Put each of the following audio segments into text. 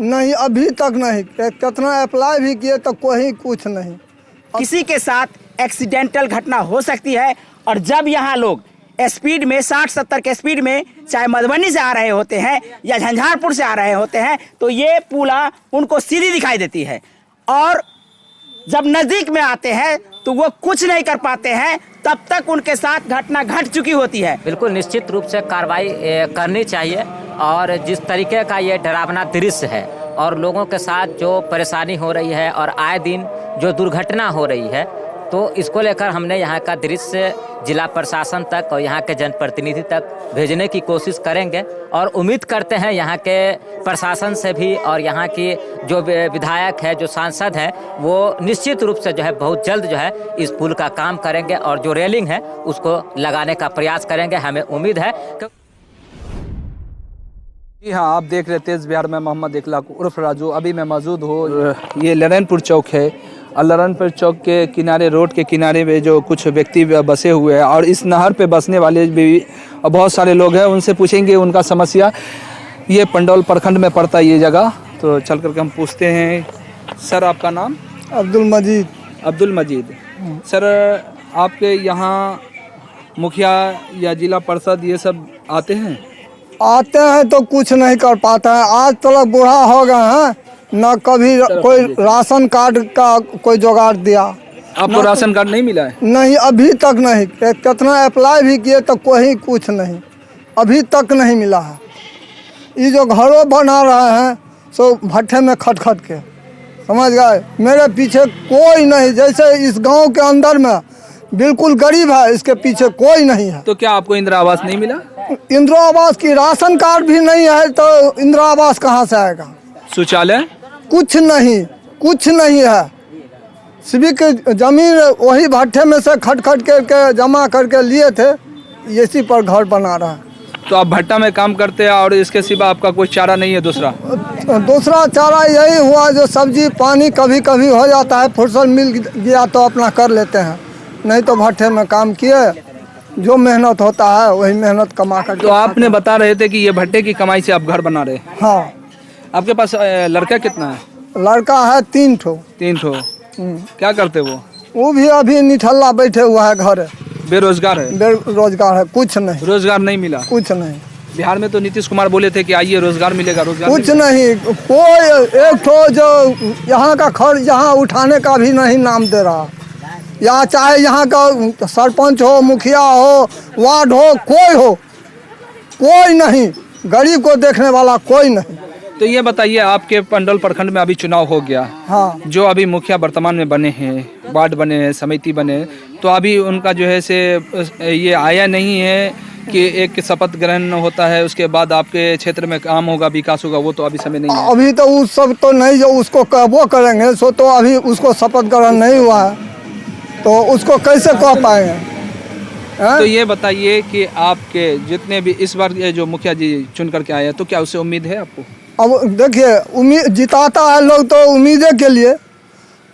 नहीं, अभी तक नहीं। कितना अप्लाई भी किए तो कोई कुछ नहीं। किसी के साथ एक्सीडेंटल घटना हो सकती है और जब यहाँ लोग स्पीड में 60-70 के स्पीड में चाहे मधुबनी से आ रहे होते हैं या झंझारपुर से आ रहे होते हैं तो ये पुला उनको सीधी दिखाई देती है और जब नज़दीक में आते हैं तो वो कुछ नहीं कर पाते हैं, तब तक उनके साथ घटना घट चुकी होती है। बिल्कुल निश्चित रूप से कार्रवाई करनी चाहिए और जिस तरीके का ये डरावना दृश्य है और लोगों के साथ जो परेशानी हो रही है और आए दिन जो दुर्घटना हो रही है, तो इसको लेकर हमने यहाँ का दृश्य जिला प्रशासन तक और यहाँ के जनप्रतिनिधि तक भेजने की कोशिश करेंगे और उम्मीद करते हैं यहाँ के प्रशासन से भी और यहाँ की जो विधायक है, जो सांसद हैं, वो निश्चित रूप से जो है बहुत जल्द जो है इस पुल का काम करेंगे और जो रेलिंग है उसको लगाने का प्रयास करेंगे। हमें उम्मीद है जी हाँ, आप देख रहे तेज बिहार में मोहम्मद इकलाक उर्फ राजू। अभी मैं मौजूद हूँ, ये लरनपुर चौक है और लरनपुर चौक के किनारे, रोड के किनारे में जो कुछ व्यक्ति बसे हुए हैं और इस नहर पे बसने वाले भी बहुत सारे लोग हैं। उनसे पूछेंगे उनका समस्या। ये पंडौल प्रखंड में पड़ता है ये जगह, तो चल करके हम पूछते हैं। सर, आपका नाम? अब्दुल मजीद। अब्दुल मजीद। सर, आपके यहाँ मुखिया या जिला परिषद ये सब आते हैं? आते हैं तो कुछ नहीं कर पाते हैं। आज तक बूढ़ा हो गए हैं, न कभी कोई राशन कार्ड का कोई जुगाड़ दिया। आपको राशन कार्ड नहीं मिला है? नहीं, अभी तक नहीं। कितना अप्लाई भी किए तो कोई कुछ नहीं, अभी तक नहीं मिला है। ये जो घरों बना रहे हैं सो भट्ठे में खटखट के, समझ गए। मेरे पीछे कोई नहीं, जैसे इस गांव के अंदर में बिल्कुल गरीब है, इसके पीछे कोई नहीं है। तो क्या आपको इंदिरा आवास नहीं मिला? इंदिरा आवास की राशन कार्ड भी नहीं है तो इंदिरा आवास कहाँ से आएगा? शौचालय कुछ नहीं, कुछ नहीं है। सिविक जमीन वही भट्ठे में से खटखट के जमा करके लिए थे, इसी पर घर बना रहा है। तो आप भट्टा में काम करते हैं और इसके सिवा आपका कोई चारा नहीं है दूसरा? दूसरा चारा यही हुआ जो सब्जी पानी कभी कभी हो जाता है, फुर्सत मिल गया तो अपना कर लेते हैं, नहीं तो भट्ठे में काम किए, जो मेहनत होता है वही मेहनत कमा कर। तो आपने बता रहे थे कि ये भट्टे की कमाई से आप घर बना रहे हैं? हाँ। आपके पास लड़का कितना है? लड़का है 3 ठो। 3 ठो। क्या करते वो भी अभी निठल्ला बैठे हुआ है घर, बेरोजगार है। बेरोजगार है, कुछ नहीं, रोजगार नहीं मिला? कुछ नहीं। बिहार में तो नीतीश कुमार बोले थे कि आइए रोजगार मिलेगा, रोजगार कुछ नहीं। कोई एक ठो जो यहाँ का खर्च यहाँ उठाने का भी नहीं नाम दे रहा। या चाहे यहाँ का सरपंच हो, मुखिया हो, वार्ड हो, कोई नहीं। गरीब को देखने वाला कोई नहीं। तो ये बताइए, आपके पंडौल प्रखंड में अभी चुनाव हो गया, हाँ, जो अभी मुखिया वर्तमान में बने हैं, वार्ड बने हैं, समिति बने, तो अभी उनका जो है से ये आया नहीं है कि एक शपथ ग्रहण होता है, उसके बाद आपके क्षेत्र में काम होगा, विकास होगा, वो तो अभी समय नहीं है। अभी तो उस सब तो नहीं, जो उसको कहबो करेंगे सो तो अभी उसको शपथ ग्रहण नहीं हुआ है, तो उसको कैसे कह पाएंगे? तो ये बताइए कि आपके जितने भी इस बार जो मुखिया जी चुन करके आए हैं, तो क्या उससे उम्मीद है आपको? अब देखिए, उम्मीद जिताता है लोग तो उम्मीदे के लिए।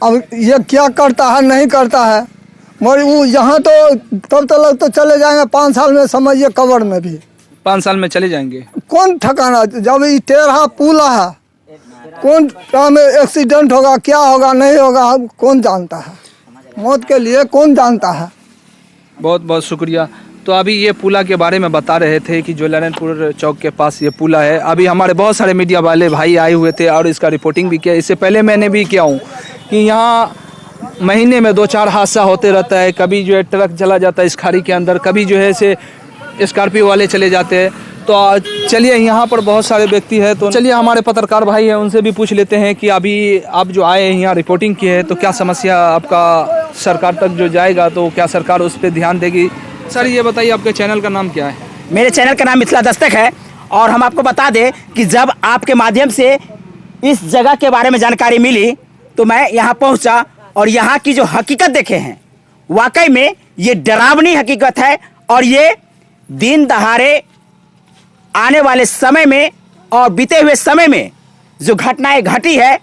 अब ये क्या करता है नहीं करता है, मगर वो यहाँ तो तब तक लोग तो चले जाएंगे 5 साल में, समझिए कबर में भी 5 साल में चले जाएंगे। कौन ठिकाना, जब ये टेढ़ा पुल है, कौन टाइम में एक्सीडेंट होगा, क्या होगा नहीं होगा, कौन जानता है? मौत के लिए कौन जानता है? बहुत बहुत शुक्रिया। तो अभी ये पुला के बारे में बता रहे थे कि जो लरनपुर चौक के पास ये पुला है। अभी हमारे बहुत सारे मीडिया वाले भाई आए हुए थे और इसका रिपोर्टिंग भी किया। इससे पहले मैंने भी किया हूँ कि यहाँ महीने में 2-4 हादसा होते रहता है। कभी जो है ट्रक चला जाता है इस खाड़ी के अंदर, कभी जो है से स्कॉर्पियो वाले चले जाते हैं। तो चलिए, यहाँ पर बहुत सारे व्यक्ति हैं, तो चलिए हमारे पत्रकार भाई हैं, उनसे भी पूछ लेते हैं कि अभी आप जो आए हैं यहाँ रिपोर्टिंग की है, तो क्या समस्या आपका सरकार तक जो जाएगा तो क्या सरकार उस पर ध्यान देगी? सर, ये बताइए आपके चैनल का नाम क्या है? मेरे चैनल का नाम मिथिला दस्तक है और हम आपको बता दें कि जब आपके माध्यम से इस जगह के बारे में जानकारी मिली तो मैं यहाँ पहुँचा और यहाँ की जो हकीकत देखे हैं, वाकई में ये डरावनी हकीकत है और ये दिन दहाड़े आने वाले समय में और बीते हुए समय में जो घटनाएं घटी है,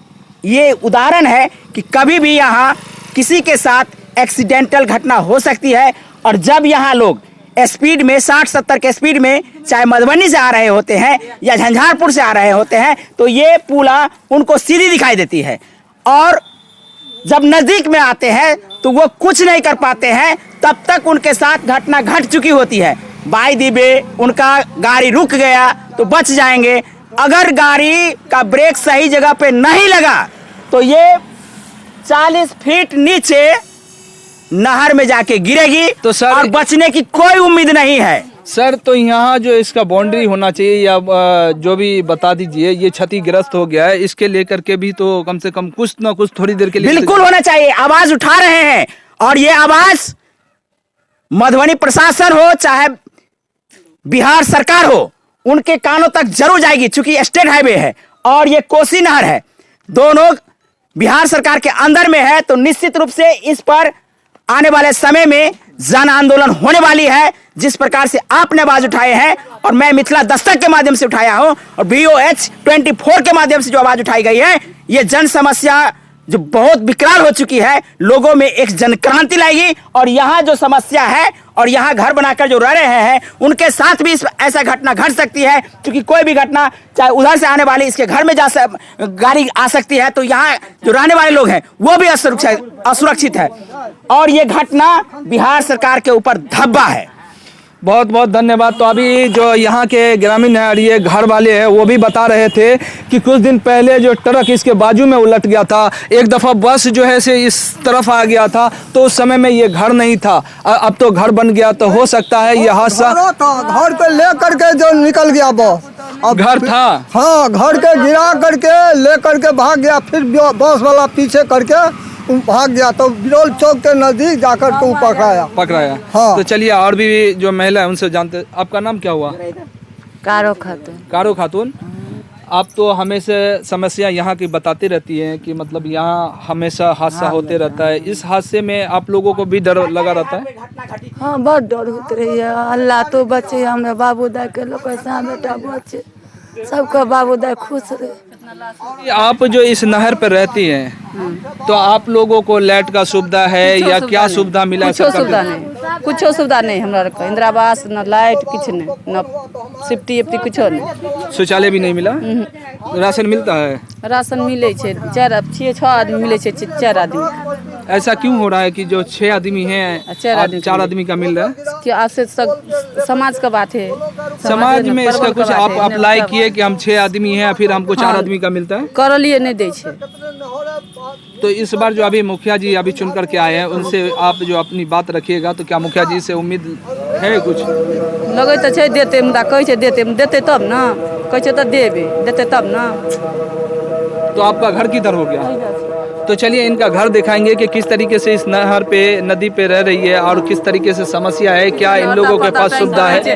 ये उदाहरण है कि कभी भी यहाँ किसी के साथ एक्सीडेंटल घटना हो सकती है और जब यहाँ लोग स्पीड में 60-70 के स्पीड में चाहे मधुबनी से आ रहे होते हैं या झंझारपुर से आ रहे होते हैं तो ये पुला उनको सीधी दिखाई देती है, और जब नज़दीक में आते हैं तो वो कुछ नहीं कर पाते हैं। तब तक उनके साथ घटना घट चुकी होती है। बाई दी वे उनका गाड़ी रुक गया तो बच जाएंगे, अगर गाड़ी का ब्रेक सही जगह पे नहीं लगा तो ये 40 फीट नीचे नहर में जाके गिरेगी, तो सर और बचने की कोई उम्मीद नहीं है। सर तो यहाँ जो इसका बाउंड्री होना चाहिए या जो भी बता दीजिए, ये क्षतिग्रस्त हो गया है, इसके लेकर के भी तो कम से कम कुछ ना कुछ थोड़ी देर के लिए बिल्कुल होना चाहिए। आवाज उठा रहे हैं, और ये आवाज मधुबनी प्रशासन हो चाहे बिहार सरकार हो, उनके कानों तक जरूर जाएगी, चूंकि स्टेट हाईवे है और ये कोसी नहर है, दोनों बिहार सरकार के अंदर में है, तो निश्चित रूप से इस पर आने वाले समय में जन आंदोलन होने वाली है। जिस प्रकार से आपने आवाज उठाए हैं और मैं मिथिला दस्तक के माध्यम से उठाया हूं और BOH 24 के माध्यम से जो आवाज उठाई गई है, ये जन समस्या जो बहुत विकराल हो चुकी है, लोगों में एक जन क्रांति लाएगी। और यहाँ जो समस्या है और यहाँ घर बनाकर जो रह रहे हैं उनके साथ भी ऐसा घटना घट सकती है, क्योंकि कोई भी घटना चाहे उधर से आने वाली इसके घर में गाड़ी आ सकती है, तो यहाँ जो रहने वाले लोग हैं वो भी असुरक्षित है, और ये घटना बिहार सरकार के ऊपर धब्बा है। बहुत बहुत धन्यवाद। तो अभी जो यहाँ के ग्रामीण है और ये घर वाले हैं वो भी बता रहे थे कि कुछ दिन पहले जो ट्रक इसके बाजू में उलट गया था, एक दफ़ा बस जो है से इस तरफ आ गया था, तो उस समय में ये घर नहीं था, अब तो घर बन गया, तो हो सकता है ये हादसा घर पे ले करके जो निकल गया बस, अब घर था। हाँ, घर के गिरा करके ले करके भाग गया, फिर बस वाला पीछे करके भाग गया, तो बिरौल चौक के नजदीक जाकर के पकड़ाया। हाँ। तो चलिए और भी जो महिला है उनसे जानते। आपका नाम क्या हुआ? कारो खातून। कारो खातून, आप तो हमेशा समस्या यहाँ की बताती रहती हैं कि मतलब यहाँ हमेशा हादसा होते रहता है, इस हादसे में आप लोगों को भी डर लगा रहता है? हाँ, बहुत डर होते रही है। अल्लाह तो बचे, हमारे बाबूदाई के लोग ऐसा बेटा बचे, सबका बाबूदाई खुश रहे। आप जो इस नहर पर रहती हैं तो आप लोगों को लाइट का सुविधा है या क्या सुविधा मिला? कुछ सुविधा नहीं, कुछ सुविधा नहीं हमरा, इंदिरा आवास न लाइट कुछ नहीं, न सेफ्टी एफ्टी कुछ नहीं। शौचालय भी नहीं मिला? राशन मिलता है? राशन मिले छे, 6 आदमी मिले छे, 4 आदमी। ऐसा क्यों हो रहा है कि जो 6 आदमी हैं 4 आदमी का मिल रहा है? कि आपसे समाज का बात है, समाज में इसका कुछ आप अप्लाई किए कि हम 6 आदमी हैं फिर हमको 4 आदमी का मिलता है? कर लिए नहीं दे छे। तो इस बार जो अभी मुखिया जी अभी चुन करके आए हैं उनसे आप जो अपनी बात रखिएगा, तो क्या मुखिया जी से उम्मीद है कुछ? लगे तो छे देते, मुदा कहे छे देते तब ना, कहे छे तो देते तब ना। तो आपका घर किधर हो गया? तो चलिए इनका घर दिखाएंगे कि किस तरीके से इस नहर पे नदी पे रह रही है और किस तरीके से समस्या है, क्या इन लोगों के पास सुविधा है।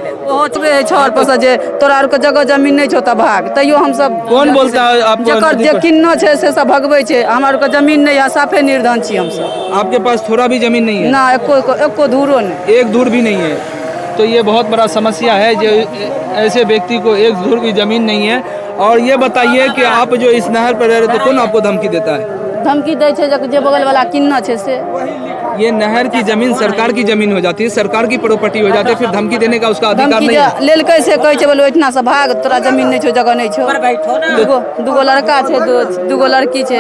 छोर पर जे तोरा के जगह जमीन नहीं छो त भाग, तइयो हम सब कौन बोलता है आपको? जकर जे किन्नो छे से सब भगबै छे, हमार के जमीन नहीं है, साफे निर्धन छी हम सब। आपके पास थोड़ा भी जमीन नहीं है? ना, एको धूरो नहीं, एक धूर भी नहीं है। तो ये बहुत बड़ा समस्या है, जो ऐसे व्यक्ति को एक धूर भी जमीन नहीं है। और ये बताइए कि आप जो इस नहर पर रह रहे थे, कौन आपको धमकी देता है? धमकी दे छे जे बगल वाला किन्ना छे से। ये नहर की जमीन सरकार की जमीन हो जाती है, सरकार की प्रॉपर्टी हो जाती है, फिर धमकी देने का उसका अधिकार नहीं है। लेल कैसे कहे छे बोलो इतना से भाग, तोरा जमीन नहीं छो, जगह नहीं छो, दुगो लड़का छे, दुगो लड़की छे।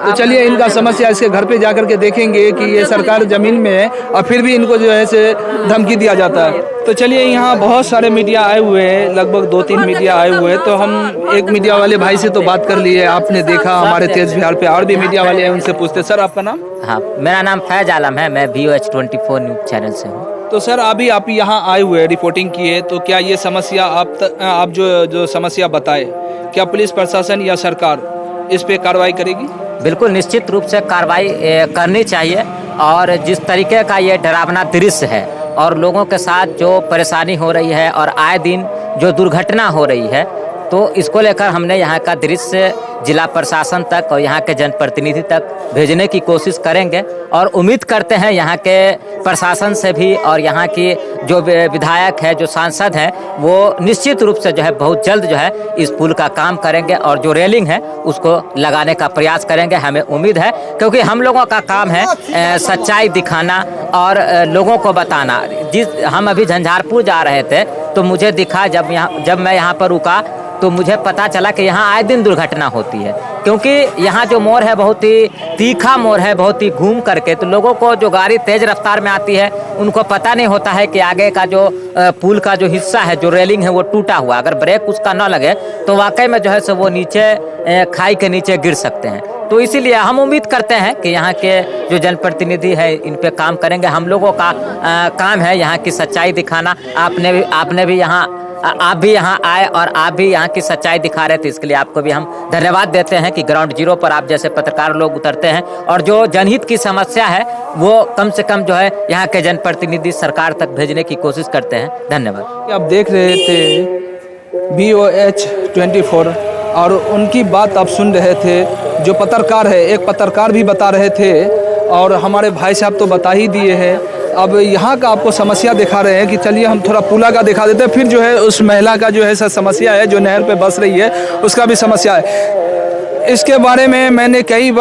तो चलिए इनका समस्या इसके घर पे जाकर के देखेंगे कि ये सरकार जमीन में है और फिर भी इनको जो है से धमकी दिया जाता है। तो चलिए यहाँ बहुत सारे मीडिया आए हुए हैं, लगभग 2-3 मीडिया आए हुए हैं, तो हम एक मीडिया वाले भाई से तो बात कर लिए, आपने देखा हमारे तेज बिहार पे और भी मीडिया वाले हैं, उनसे पूछते। सर आपका नाम? हाँ, मेरा नाम फैज आलम है, मैं BOH 24 न्यूज़ चैनल से हूँ। तो सर अभी आप यहाँ आए हुए रिपोर्टिंग किए, तो क्या ये समस्या आप जो समस्या बताए, क्या पुलिस प्रशासन या सरकार इस पे कार्रवाई करेगी? बिल्कुल निश्चित रूप से कार्रवाई करनी चाहिए, और जिस तरीके का ये डरावना दृश्य है और लोगों के साथ जो परेशानी हो रही है और आए दिन जो दुर्घटना हो रही है, तो इसको लेकर हमने यहाँ का दृश्य जिला प्रशासन तक और यहाँ के जनप्रतिनिधि तक भेजने की कोशिश करेंगे और उम्मीद करते हैं यहाँ के प्रशासन से भी और यहाँ की जो विधायक है, जो सांसद हैं, वो निश्चित रूप से जो है बहुत जल्द जो है इस पुल का काम करेंगे और जो रेलिंग है उसको लगाने का प्रयास करेंगे। हमें उम्मीद है, क्योंकि हम लोगों का काम है सच्चाई दिखाना और लोगों को बताना। हम अभी झंझारपुर जा रहे थे तो मुझे दिखा, जब मैं यहाँ पर रुका तो मुझे पता चला कि यहाँ आए दिन दुर्घटना होती है, क्योंकि यहाँ जो मोड़ है बहुत ही तीखा मोड़ है, बहुत ही घूम करके, तो लोगों को जो गाड़ी तेज रफ्तार में आती है उनको पता नहीं होता है कि आगे का जो पुल का जो हिस्सा है, जो रेलिंग है वो टूटा हुआ, अगर ब्रेक उसका न लगे तो वाकई में जो है सो वो नीचे खाई के नीचे गिर सकते हैं। तो इसीलिए हम उम्मीद करते हैं कि यहाँ के जो जनप्रतिनिधि है इन पे काम करेंगे। हम लोगों का काम है यहाँ की सच्चाई दिखाना। आपने भी आप भी यहाँ आए और आप भी यहाँ की सच्चाई दिखा रहे थे, इसके लिए आपको भी हम धन्यवाद देते हैं कि ग्राउंड जीरो पर आप जैसे पत्रकार लोग उतरते हैं और जो जनहित की समस्या है वो कम से कम जो है यहाँ के जनप्रतिनिधि सरकार तक भेजने की कोशिश करते हैं। धन्यवाद। आप देख रहे थे BOH24 और उनकी बात आप सुन रहे थे। जो पत्रकार है, एक पत्रकार भी बता रहे थे और हमारे भाई साहब तो बता ही दिए हैं। अब यहाँ का आपको समस्या दिखा रहे हैं कि चलिए हम थोड़ा पुला का दिखा देते हैं, फिर जो है उस महिला का जो है समस्या है, जो नहर पे बस रही है उसका भी समस्या है। इसके बारे में मैंने कई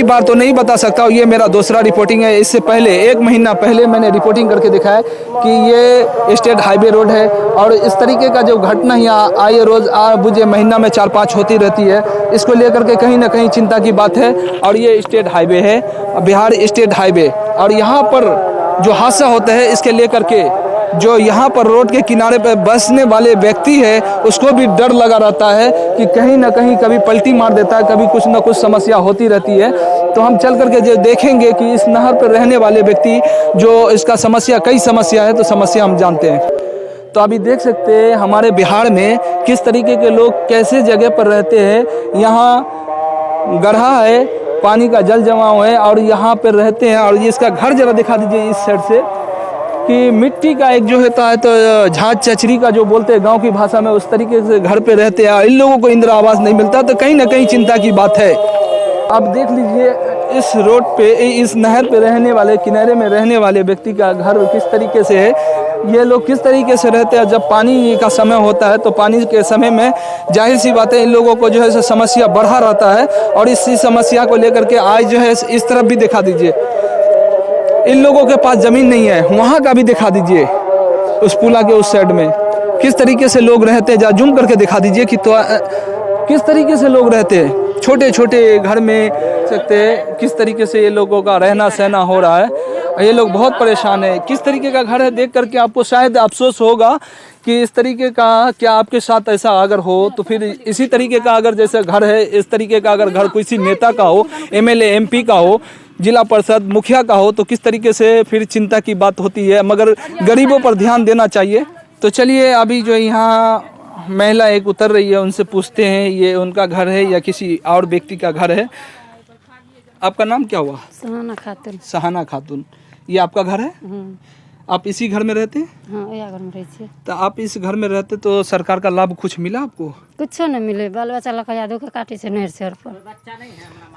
बार तो नहीं बता सकता हूँ, ये मेरा दूसरा रिपोर्टिंग है। इससे पहले 1 महीना पहले मैंने रिपोर्टिंग करके दिखाया कि ये स्टेट हाईवे रोड है और इस तरीके का जो घटना यहाँ आए रोज़ बुझे महीना में 4-5 होती रहती है। इसको लेकर के कहीं ना कहीं चिंता की बात है। और ये स्टेट हाईवे है, बिहार स्टेट हाईवे, और यहाँ पर जो हादसा होता है इसके लेकर के जो यहाँ पर रोड के किनारे पर बसने वाले व्यक्ति है उसको भी डर लगा रहता है कि कहीं ना कहीं कभी पलटी मार देता है, कभी कुछ ना कुछ समस्या होती रहती है। तो हम चल करके जो देखेंगे कि इस नहर पर रहने वाले व्यक्ति जो इसका समस्या, कई समस्या है, तो समस्या हम जानते हैं। तो अभी देख सकते हैं हमारे बिहार में किस तरीके के लोग कैसे जगह पर रहते हैं। यहाँ गड्ढा है, पानी का जल जमाव है और यहाँ पर रहते हैं। और ये इसका घर जरा दिखा दीजिए इस साइड से, कि मिट्टी का एक जो होता है तो झाँझ चचरी का जो बोलते हैं गांव की भाषा में, उस तरीके से घर पे रहते हैं। इन लोगों को इंदिरा आवास नहीं मिलता, तो कहीं ना कहीं चिंता की बात है। अब देख लीजिए इस रोड पे, इस नहर पे रहने वाले, किनारे में रहने वाले व्यक्ति का घर किस तरीके से है। ये लोग किस तरीके से रहते हैं। जब पानी का समय होता है तो पानी के समय में जाहिर सी बात है इन लोगों को जो है समस्या बढ़ा रहता है। और इसी समस्या को लेकर के आज जो है इस तरफ भी दिखा दीजिए, इन लोगों के पास ज़मीन नहीं है, वहाँ का भी दिखा दीजिए, उस पुला के उस साइड में किस तरीके से लोग रहते हैं। जूम करके दिखा दीजिए कि तो किस तरीके से लोग रहते हैं, छोटे छोटे घर में सकते हैं, किस तरीके से ये लोगों का रहना सहना हो रहा है। ये लोग बहुत परेशान है। किस तरीके का घर है देख करके आपको शायद अफसोस होगा कि इस तरीके का क्या आपके साथ ऐसा अगर हो, तो फिर इसी तरीके का अगर जैसे घर है, इस तरीके का अगर घर किसी नेता का हो, MLA MP का हो, जिला परिषद मुखिया का हो, तो किस तरीके से फिर चिंता की बात होती है। मगर गरीबों पर ध्यान देना चाहिए। तो चलिए अभी जो यहाँ महिला एक उतर रही है, उनसे पूछते हैं ये उनका घर है या किसी और व्यक्ति का घर है। आपका नाम क्या हुआ? सहाना खातून। सहाना खातून, ये आपका घर है? आप इसी घर में रहते हैं? हाँ, यह घर में रही। तो आप इस घर में रहते तो सरकार का लाभ कुछ मिला आपको? कुछ नहीं मिले, बाल बच्चा लगा यादों के काटे से नहर से पर।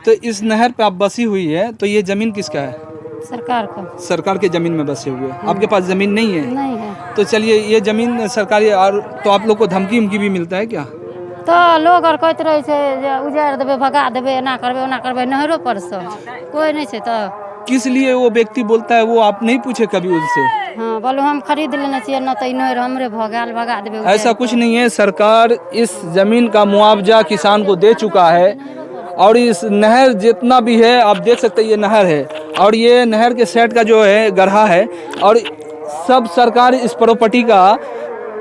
तो इस नहर पे आप बसी हुई है, तो ये जमीन किसका है? सरकार का। सरकार के जमीन में बसे हुए हैं। आपके पास जमीन नहीं है? नहीं है। तो चलिए ये जमीन सरकारी, और तो आप लोग को धमकी उमकी भी मिलता है क्या? तो लोग और कहते रहे जे उजाड़ देबे, भगा देबे, एना करबे ओना करबे, नहरों पर से कोई नहीं है। तो किस लिए वो व्यक्ति बोलता है, वो आप नहीं पूछे कभी उनसे? हाँ, बोलो हम खरीद लेना चाहिए ना, तो नहर हमरे भगा देबे। ऐसा कुछ नहीं है। सरकार इस जमीन का मुआवजा किसान को दे चुका है। और इस नहर जितना भी है आप देख सकते हैं, ये नहर है और ये नहर के साइड का जो है गड्ढा है। और सब सरकार इस प्रॉपर्टी का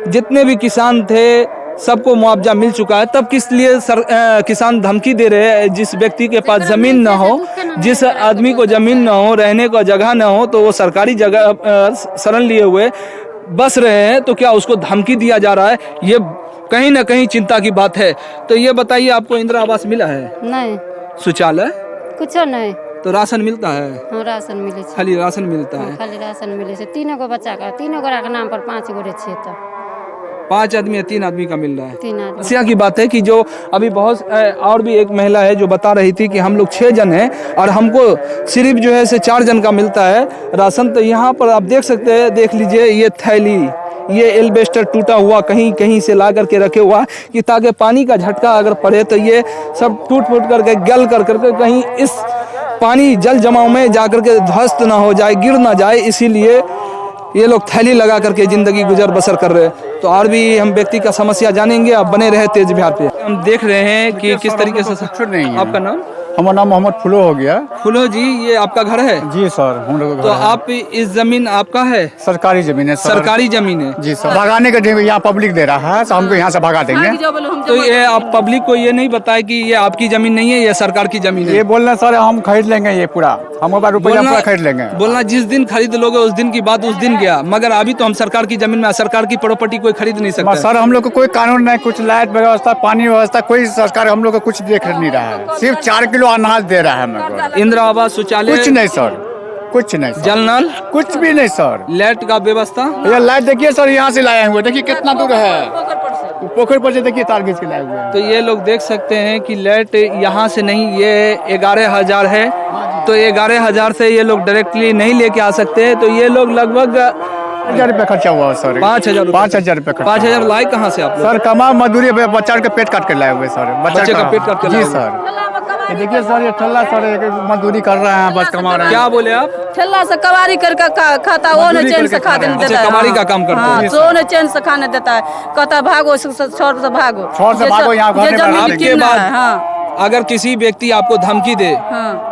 जितने भी किसान थे सबको मुआवजा मिल चुका है। तब किस लिए किसान धमकी दे रहे हैं? जिस व्यक्ति के पास ज़मीन ना हो, जिस आदमी को ज़मीन ना हो, रहने का जगह ना हो, तो वो सरकारी जगह शरण लिए हुए बस रहे हैं, तो क्या उसको धमकी दिया जा रहा है? ये कहीं ना कहीं चिंता की बात है। तो ये बताइए, आपको इंदिरा आवास मिला है? नहीं। शौचालय? कुछ नहीं। तो राशन मिलता है? हाँ, राशन मिले। खाली राशन मिलता है? खाली राशन मिले से 3 गो बच्चा का, 3 गोरा के नाम पर 5 गो रहे। 5 आदमी या 3 आदमी का मिल रहा है। 3 आदमी। समस्या की बात है कि जो अभी बहुत और भी एक महिला है जो बता रही थी कि हम लोग 6 जन हैं और हमको सिर्फ जो है से 4 जन का मिलता है राशन। तो यहाँ पर आप देख सकते हैं, देख लीजिए ये थैली, ये एल्बेस्टर टूटा हुआ कहीं कहीं से ला करके रखे हुआ कि ताकि पानी का झटका अगर पड़े तो ये सब टूट फूट करके गल करके कहीं इस पानी जल जमाव में जाकर के ध्वस्त ना हो जाए, गिर ना जाए, इसीलिए ये लोग थैली लगा करके जिंदगी गुजर बसर कर रहे हैं। तो और भी हम व्यक्ति का समस्या जानेंगे, आप बने रहे तेज बिहार पे। हम देख रहे हैं कि किस तरीके से नहीं है। आपका नाम? हमारा नाम मोहम्मद फुलो हो गया। फुलो जी, ये आपका घर है? जी सर, हम लोग तो आप इस जमीन आपका है? सरकारी जमीन है सर। सरकारी जमीन है जी सर। भगाने का यहाँ पब्लिक दे रहा है, तो हमको यहाँ से भगा देंगे। तो ये आप पब्लिक को ये नहीं बताए कि ये आपकी जमीन नहीं है, ये सरकार की जमीन है? ये बोल रहे सर हम खरीद लेंगे ये पूरा, हम रुपया पूरा खरीद लेंगे। बोलना जिस दिन खरीद लोगे उस दिन की बात उस दिन गया, मगर अभी तो हम सरकार की जमीन में, सरकार की प्रॉपर्टी कोई खरीद नहीं सकता। सर हम लोग को कोई कानून नहीं, कुछ लाइट व्यवस्था, पानी व्यवस्था, कोई सरकार हम लोग को कुछ देख नहीं रहा है। सिर्फ 4 किलो अनाज दे रहा है हमको। इंदिरा आवास शौचालय कुछ नहीं सर, कुछ नहीं सर। जल नल कुछ भी नहीं सर। लाइट का व्यवस्था? ये लाइट देखिए सर, यहाँ से लाए हुए, देखिए कितना दूर है, पोखर पर से देखिए तार खींच के लाए हुए हैं। तो ये लोग देख सकते हैं कि लाइट यहाँ से नहीं, ये 11,000 है, तो 11,000 से ये लोग डायरेक्टली नहीं लेके आ सकते। तो ये लोग लगभग 5,000 रुपया खर्चा हुआ सर। 5,000 5,000 रुपया। 5,000 लाए कहाँ से आप लोग? सर कमा मजदूरी बच्चा का पेट काट के लाए हुए सर। बच्चे का पेट काट के लाए जी हुए। सर। ये देखिए सर, ये ठल्ला सर मजदूरी कर रहे हैं, बस कमा रहे हैं। क्या बोले आप? ठेला से कबाड़ी करके खाता, वो न चैन से खा देने देता है। कबाड़ी का काम करते हैं? वो न चैन से खाने देता है, कहता भागो छोड़ से भागो, छोड़ से भागो, यहाँ घर में बैठो। आपके बाद अगर किसी व्यक्ति आपको धमकी दे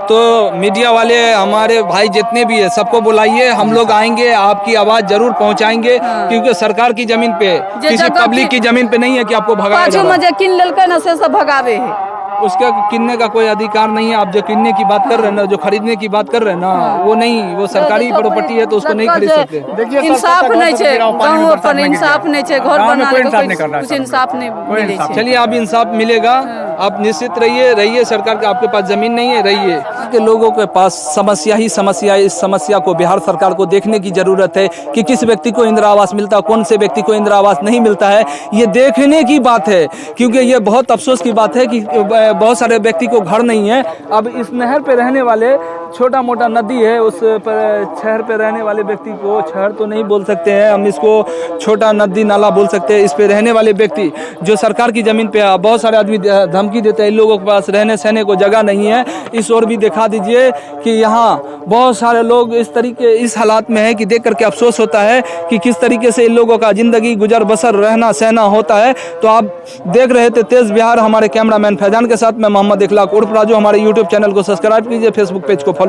तो मीडिया वाले हमारे भाई जितने भी है सबको बुलाइए, हम लोग आएंगे, आपकी आवाज जरूर पहुंचाएंगे। क्योंकि सरकार की जमीन पे, किसी पब्लिक की जमीन पे नहीं है कि आपको भगाया जाए। मजे किन लेलकै ना से सब भगावे है। उसका किनने का कोई अधिकार नहीं है। आप जो किनने की बात कर रहे हैं ना, जो खरीदने की बात कर रहे हैं ना, वो नहीं, वो सरकारी प्रॉपर्टी है तो उसको नहीं खरीद सकते। इंसाफ नहीं है, गाँव पर इंसाफ नहीं है, घर बनाने का कुछ इंसाफ नहीं मिले छै। चलिए, अब इंसाफ मिलेगा, आप निश्चित रहिए। सरकार का आपके पास जमीन नहीं है, रहिए। के लोगों के पास समस्या ही समस्या है। इस समस्या को बिहार सरकार को देखने की जरूरत है कि किस व्यक्ति को इंदिरा आवास मिलता है, कौन से व्यक्ति को इंदिरा आवास नहीं मिलता है, ये देखने की बात है। क्योंकि ये बहुत अफसोस की बात है कि बहुत सारे व्यक्ति को घर नहीं है। अब इस नहर पे रहने वाले, छोटा मोटा नदी है, उस पर शहर पे रहने वाले व्यक्ति को, शहर तो नहीं बोल सकते हैं हम इसको, छोटा नदी नाला बोल सकते हैं, इस पे रहने वाले व्यक्ति जो सरकार की जमीन पे, बहुत सारे आदमी धमकी देते हैं, इन लोगों के पास रहने सहने को जगह नहीं है। इस ओर भी दिखा दीजिए कि यहाँ बहुत सारे लोग इस तरीके, इस हालात में है कि देख करके अफसोस होता है कि किस तरीके से इन लोगों का जिंदगी गुजर बसर, रहना सहना होता है। तो आप देख रहे थे तेज बिहार, हमारे कैमरामैन फैजान के साथ मैं मोहम्मद इखलाक उर्फ राजू। हमारे यूट्यूब चैनल को सब्सक्राइब कीजिए, फेसबुक पेज को फॉलो